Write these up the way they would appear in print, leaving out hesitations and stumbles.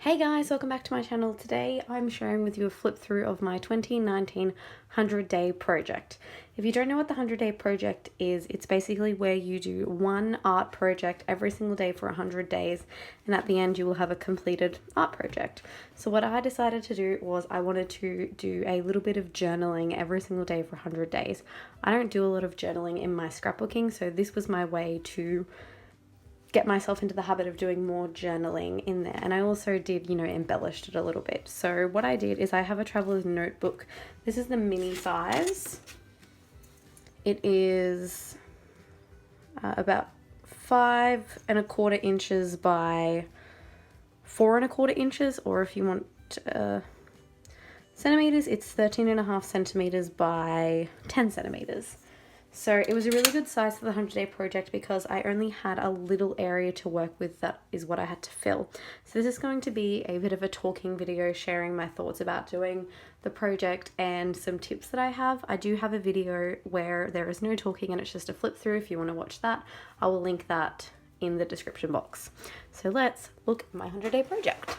Hey guys, welcome back to my channel. Today I'm sharing with you a flip through of my 2019 100-day project. If you don't know what the 100-day project is, it's basically where you do one art project every single day for 100 days, and at the end you will have a completed art project. So what I decided to do was I wanted to do a little bit of journaling every single day for 100 days. I don't do a lot of journaling in my scrapbooking, so this was my way to get myself into the habit of doing more journaling in there. And I also did, embellished it a little bit. So what I did is I have a traveler's notebook. This is the mini size. It is about 5¼ inches by 4¼ inches, or if you want centimeters, it's 13.5 centimeters by 10 centimeters. So it was a really good size for the 100-day project because I only had a little area to work with. That is what I had to fill. So this is going to be a bit of a talking video sharing my thoughts about doing the project and some tips that I have. I do have a video where there is no talking and it's just a flip through. If you want to watch that, I will link that in the description box. So let's look at my 100-day project.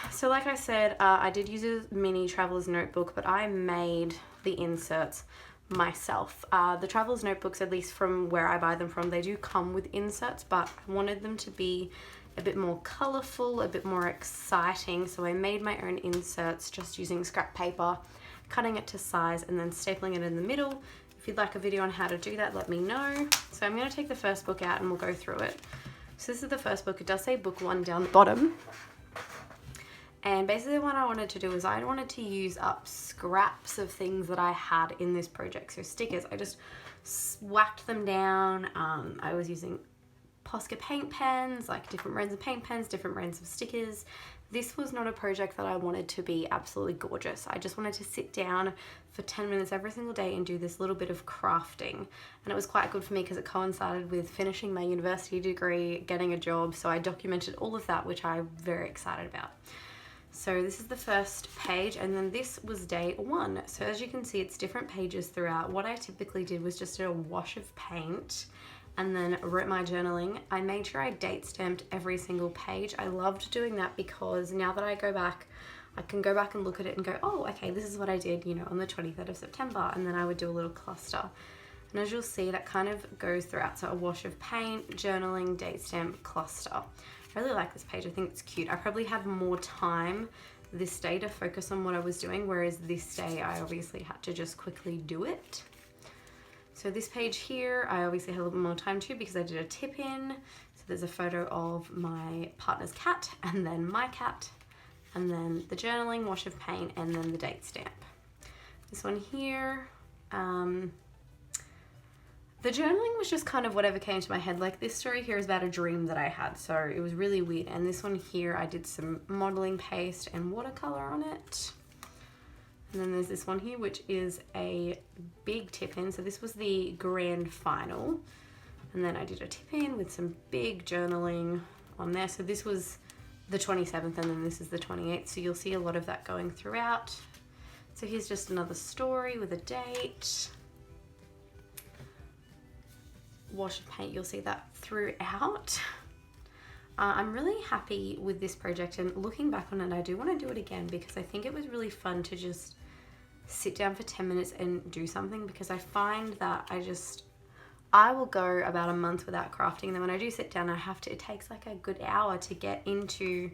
So like I said, I did use a mini traveler's notebook, but I made the inserts myself. The traveler's notebooks, at least from where I buy them from, they do come with inserts, but I wanted them to be a bit more colorful, a bit more exciting. So I made my own inserts just using scrap paper, cutting it to size and then stapling it in the middle. If you'd like a video on how to do that, let me know. So I'm going to take the first book out and we'll go through it. So this is the first book. It does say book 1 down the bottom. And basically what I wanted to do is I wanted to use up scraps of things that I had in this project. So stickers, I just whacked them down. I was using Posca paint pens, like different brands of paint pens, different brands of stickers. This was not a project that I wanted to be absolutely gorgeous. I just wanted to sit down for 10 minutes every single day and do this little bit of crafting. And it was quite good for me because it coincided with finishing my university degree, getting a job. So I documented all of that, which I'm very excited about. So this is the first page, and then this was day 1. So as you can see, it's different pages throughout. What I typically did was just a wash of paint and then wrote my journaling. I made sure I date stamped every single page. I loved doing that because now that I go back, I can go back and look at it and go, oh, okay, this is what I did, on the 23rd of September. And then I would do a little cluster. And as you'll see, that kind of goes throughout. So a wash of paint, journaling, date stamp, cluster. I really like this page. I think it's cute. I probably had more time this day to focus on what I was doing, whereas this day I obviously had to just quickly do it. So this page here, I obviously had a little bit more time too because I did a tip in. So there's a photo of my partner's cat and then my cat, and then the journaling, wash of paint, and then the date stamp. This one here, the journaling was just kind of whatever came to my head. Like this story here is about a dream that I had, so it was really weird. And this one here, I did some modeling paste and watercolor on it. And then there's this one here, which is a big tip in. So this was the grand final. And then I did a tip in with some big journaling on there. So this was the 27th and then this is the 28th. So you'll see a lot of that going throughout. So here's just another story with a date. Wash of paint, you'll see that throughout. I'm really happy with this project, and looking back on it, I do want to do it again because I think it was really fun to just sit down for 10 minutes and do something, because I find that I will go about a month without crafting, and then when I do sit down, it takes like a good hour to get into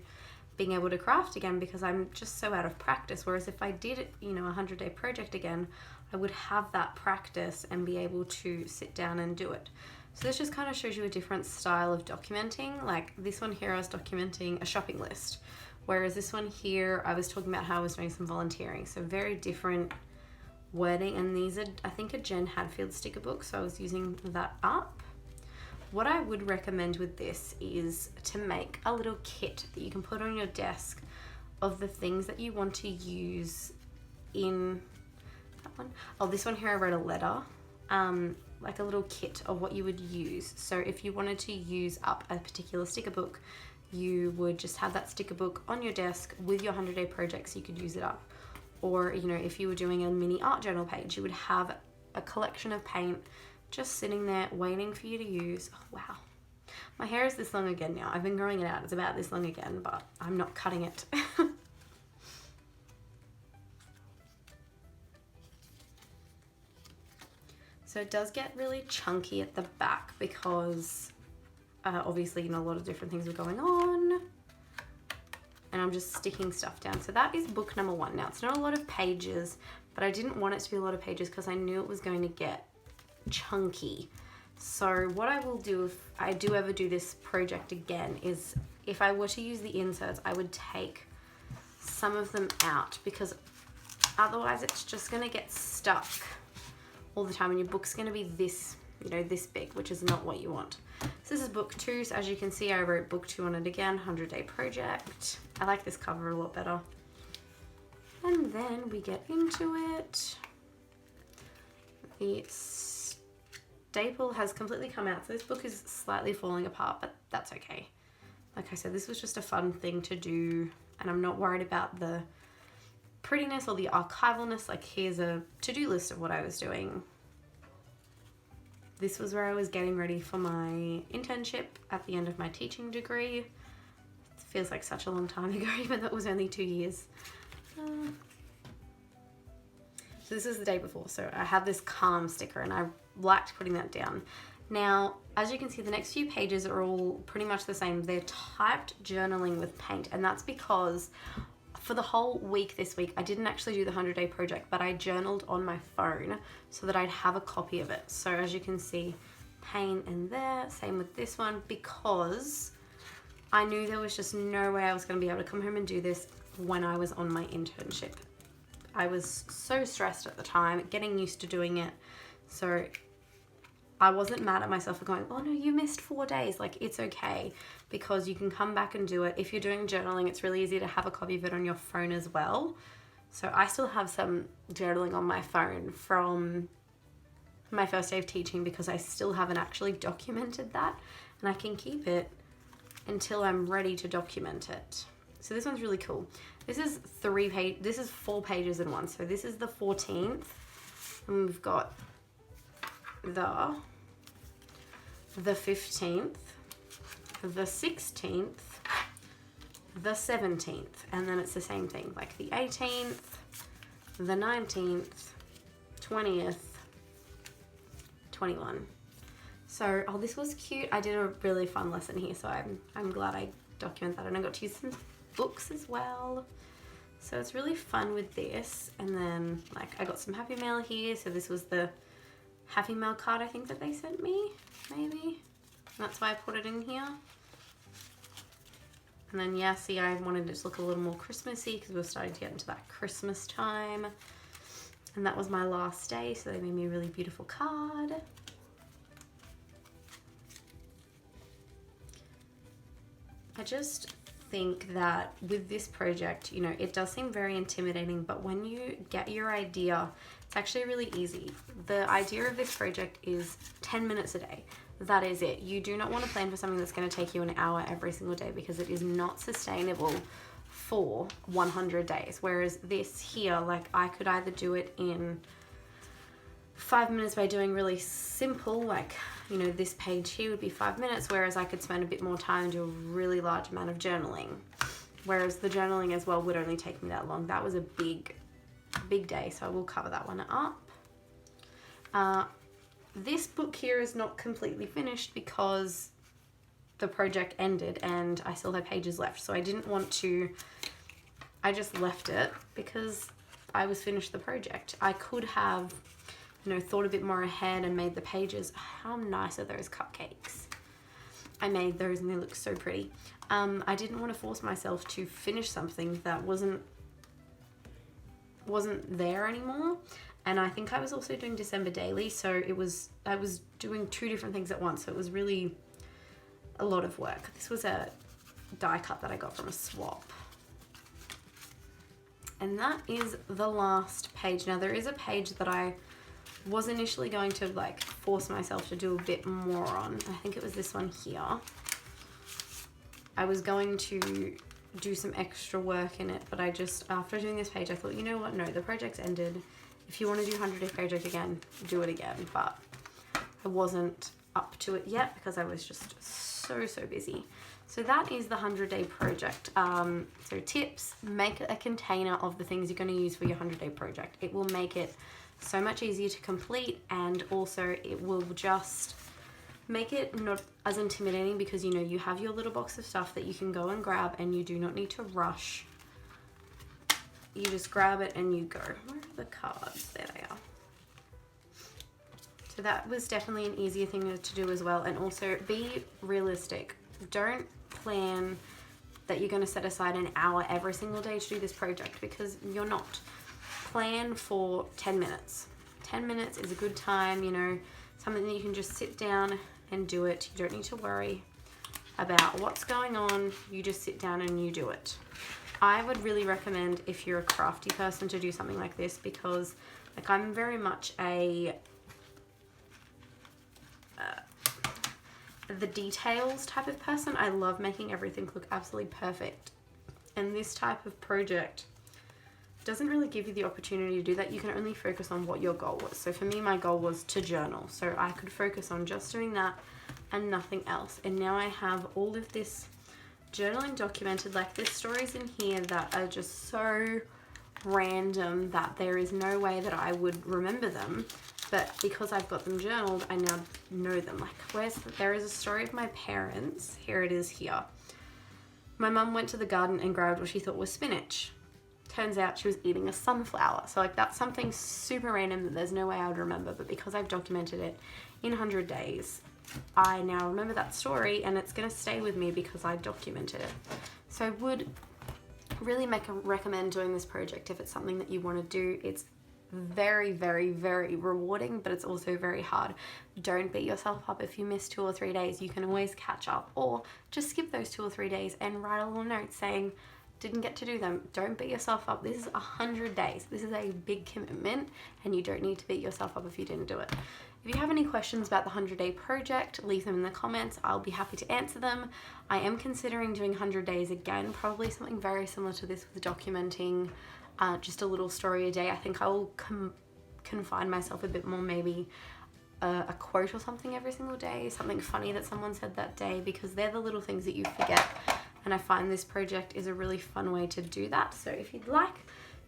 being able to craft again because I'm just so out of practice. Whereas if I did it, a 100-day project again, I would have that practice and be able to sit down and do it. So this just kind of shows you a different style of documenting. Like this one here, I was documenting a shopping list. Whereas this one here, I was talking about how I was doing some volunteering. So very different wording. And these are, I think, a Jen Hadfield sticker book. So I was using that up. What I would recommend with this is to make a little kit that you can put on your desk of the things that you want to use in that one. Oh, this one here I wrote a letter, like a little kit of what you would use. So if you wanted to use up a particular sticker book, you would just have that sticker book on your desk with your 100-day project so you could use it up. Or, if you were doing a mini art journal page, you would have a collection of paint just sitting there waiting for you to use. Oh, wow. My hair is this long again now. I've been growing it out. It's about this long again, but I'm not cutting it. So it does get really chunky at the back because obviously, you know, a lot of different things were going on. And I'm just sticking stuff down. So that is book number 1. Now, it's not a lot of pages, but I didn't want it to be a lot of pages because I knew it was going to get chunky. So what I will do if I do ever do this project again is if I were to use the inserts, I would take some of them out because otherwise it's just going to get stuck all the time and your book's going to be this, you know, this big, which is not what you want. So this is book 2. So as you can see, I wrote book 2 on it again, 100-day project. I like this cover a lot better. And then we get into it. The staple has completely come out. So this book is slightly falling apart, but that's okay. Like I said, this was just a fun thing to do, and I'm not worried about the prettiness or the archivalness. Like, here's a to-do list of what I was doing. This was where I was getting ready for my internship at the end of my teaching degree. It feels like such a long time ago, even though it was only 2 years. So this is the day before. So I had this calm sticker and I liked putting that down. Now, as you can see, the next few pages are all pretty much the same. They're typed journaling with paint, and that's because for the whole week this week, I didn't actually do the 100-day project, but I journaled on my phone so that I'd have a copy of it. So as you can see, paint in there, same with this one, because I knew there was just no way I was going to be able to come home and do this when I was on my internship. I was so stressed at the time, getting used to doing it. So I wasn't mad at myself for going, oh no, you missed 4 days. Like, it's okay, because you can come back and do it. If you're doing journaling, it's really easy to have a copy of it on your phone as well. So I still have some journaling on my phone from my first day of teaching because I still haven't actually documented that, and I can keep it until I'm ready to document it. So this one's really cool. This is 4 pages in one. So this is the 14th, and we've got the 15th, the 16th, the 17th, and then it's the same thing, like the 18th, the 19th, 20th, 21. So, oh, this was cute. I did a really fun lesson here, so I'm glad I documented that, and I got to use some books as well. So it's really fun with this. And then, like, I got some Happy Mail here. So this was the Happy Mail card, I think, that they sent me, maybe. And that's why I put it in here. And then, yeah, see, I wanted it to look a little more Christmassy because we're starting to get into that Christmas time. And that was my last day, so they made me a really beautiful card. I just think that with this project, you know, it does seem very intimidating, but when you get your idea, it's actually really easy. The idea of this project is 10 minutes a day. That is it. You do not want to plan for something that's going to take you an hour every single day, because it is not sustainable for 100 days. Whereas this here, like, I could either do it in 5 minutes by doing really simple, like, you know, this page here would be 5 minutes, whereas I could spend a bit more time and do a really large amount of journaling. Whereas the journaling as well would only take me that long. That was a big day, so I will cover that one up. This book here is not completely finished because the project ended and I still have pages left. So I didn't want to, I just left it because I was finished the project. I could have, you know, thought a bit more ahead and made the pages. How nice are those cupcakes? I made those and they look so pretty. I didn't want to force myself to finish something that wasn't there anymore. And I think I was also doing December daily, so I was doing 2 different things at once, so it was really a lot of work. This was a die cut that I got from a swap. And that is the last page. Now, there is a page that I was initially going to, like, force myself to do a bit more on. I think it was this one here. I was going to do some extra work in it, but I just, after doing this page, I thought, you know what, no, the project's ended. If you want to do 100-day project again, do it again. But I wasn't up to it yet because I was just so busy. So that is the 100-day project. So tips: make a container of the things you're going to use for your 100-day project. It will make it so much easier to complete, and also it will just make it not as intimidating because you know you have your little box of stuff that you can go and grab, and you do not need to rush. You just grab it and you go. Where are the cards? There they are. So that was definitely an easier thing to do as well. And also be realistic. Don't plan that you're going to set aside an hour every single day to do this project, because you're not. Plan for 10 minutes. 10 minutes is a good time, you know, something that you can just sit down and do it. You don't need to worry about what's going on. You just sit down and you do it. I would really recommend, if you're a crafty person, to do something like this, because like I'm very much a the details type of person. I love making everything look absolutely perfect, and this type of project doesn't really give you the opportunity to do that. You can only focus on what your goal was. So for me, my goal was to journal, so I could focus on just doing that and nothing else. And now I have all of this journaling documented. Like, there's stories in here that are just so random that there is no way that I would remember them, but because I've got them journaled, I now know them. Like, there is a story of my parents. Here it is here. My mum went to the garden and grabbed what she thought was spinach. Turns out she was eating a sunflower. So like, that's something super random that there's no way I would remember, but because I've documented it in 100 days, I now remember that story, and it's going to stay with me because I documented it. So I would really recommend doing this project if it's something that you want to do. It's very, very, very rewarding, but it's also very hard. Don't beat yourself up if you miss 2 or 3 days. You can always catch up, or just skip those 2 or 3 days and write a little note saying, didn't get to do them. Don't beat yourself up. This is 100 days. This is a big commitment, and you don't need to beat yourself up if you didn't do it. If you have any questions about the 100-day project, leave them in the comments. I'll be happy to answer them. I am considering doing 100 days again, probably something very similar to this, with documenting just a little story a day. I think I will confine myself a bit more, maybe a quote or something every single day, something funny that someone said that day, because they're the little things that you forget. And I find this project is a really fun way to do that. So if you'd like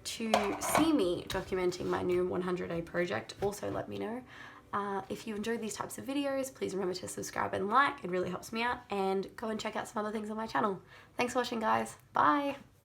to see me documenting my new 100-day project, also let me know. If you enjoyed these types of videos, please remember to subscribe and like. It really helps me out. And go and check out some other things on my channel. Thanks for watching, guys. Bye.